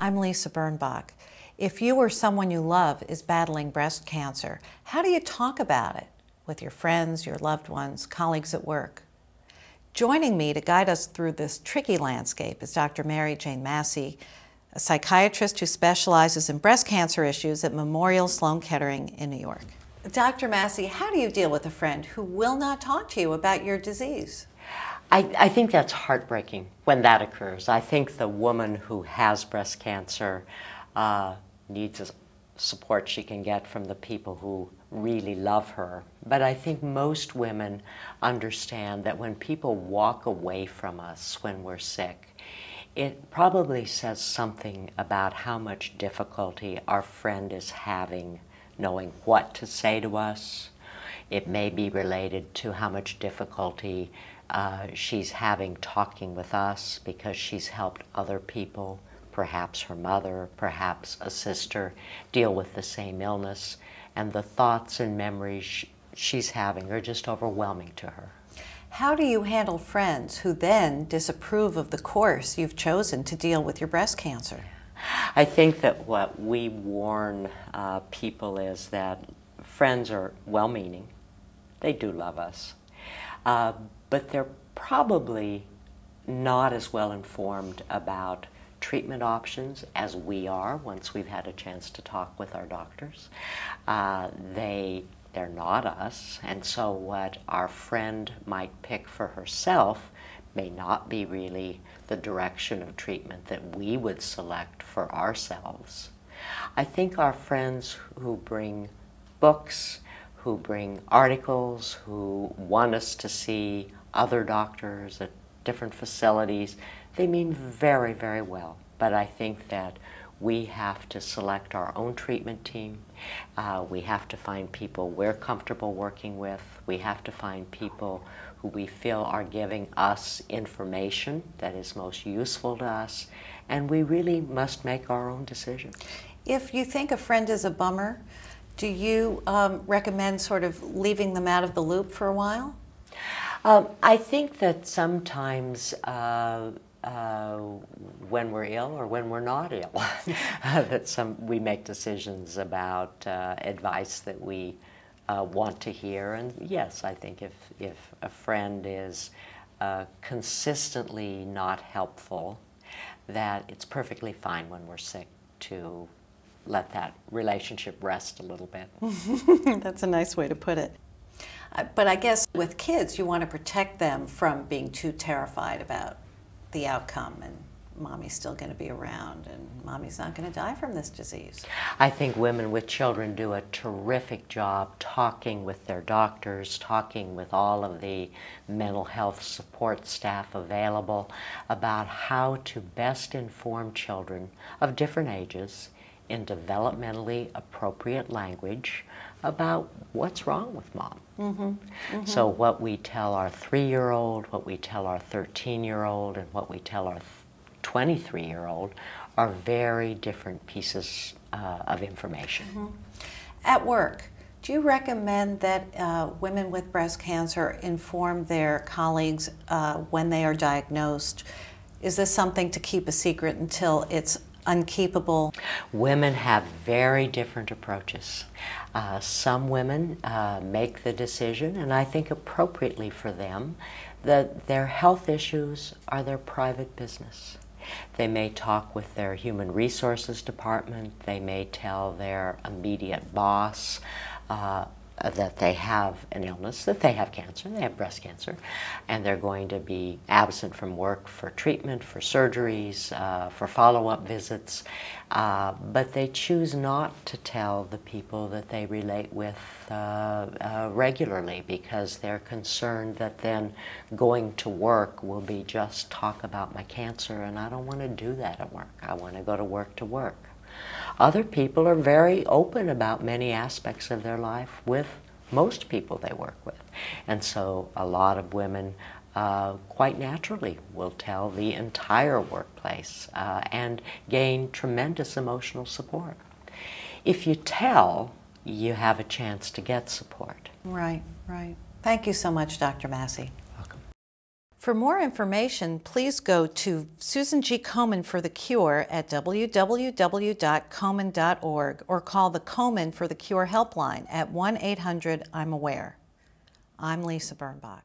I'm Lisa Birnbach. If you or someone you love is battling breast cancer, how do you talk about it with your friends, your loved ones, colleagues at work? Joining me to guide us through this tricky landscape is Dr. Jane Massie, a psychiatrist who specializes in breast cancer issues at Memorial Sloan-Kettering in New York. Dr. Massie, how do you deal with a friend who will not talk to you about your disease? I think that's heartbreaking when that occurs. I think the woman who has breast cancer needs the support she can get from the people who really love her. But I think most women understand that when people walk away from us when we're sick, it probably says something about how much difficulty our friend is having knowing what to say to us. It may be related to how much difficulty she's having talking with us because she's helped other people, perhaps her mother, perhaps a sister, deal with the same illness, and the thoughts and memories she's having are just overwhelming to her. How do you handle friends who then disapprove of the course you've chosen to deal with your breast cancer? I think that what we warn people is that friends are well-meaning. They do love us. But they're probably not as well informed about treatment options as we are once we've had a chance to talk with our doctors. They're not us, and so what our friend might pick for herself may not be really the direction of treatment that we would select for ourselves. I think our friends who bring books, who bring articles, who want us to see other doctors at different facilities, they mean very, very well. But I think that we have to select our own treatment team. We have to find people we're comfortable working with. We have to find people who we feel are giving us information that is most useful to us. And we really must make our own decision. If you think a friend is a bummer, do you recommend sort of leaving them out of the loop for a while? I think that sometimes when we're ill or when we're not ill, that we make decisions about advice that we want to hear. And yes, I think if a friend is consistently not helpful, that it's perfectly fine when we're sick to let that relationship rest a little bit. That's a nice way to put it. But I guess with kids, you want to protect them from being too terrified about the outcome and mommy's still going to be around and mommy's not going to die from this disease. I think women with children do a terrific job talking with their doctors, talking with all of the mental health support staff available about how to best inform children of different ages in developmentally appropriate language about what's wrong with mom. Mm-hmm. Mm-hmm. So what we tell our 3-year-old, what we tell our 13-year-old, and what we tell our 23-year-old are very different pieces of information. Mm-hmm. At work, do you recommend that women with breast cancer inform their colleagues when they are diagnosed? Is this something to keep a secret until it's unkeepable? Women have very different approaches. Some women make the decision, and I think appropriately for them, that their health issues are their private business. They may talk with their human resources department. They may tell their immediate boss that they have an illness, that they have cancer, they have breast cancer, and they're going to be absent from work for treatment, for surgeries, for follow-up visits, but they choose not to tell the people that they relate with regularly because they're concerned that then going to work will be just talk about my cancer, and I don't want to do that at work. I want to go to work to work. Other people are very open about many aspects of their life with most people they work with. And so a lot of women quite naturally will tell the entire workplace and gain tremendous emotional support. If you tell, you have a chance to get support. Right, right. Thank you so much, Dr. Massie. For more information, please go to Susan G. Komen for the Cure at www.komen.org or call the Komen for the Cure helpline at 1-800-I'm-AWARE. I'm Lisa Birnbach.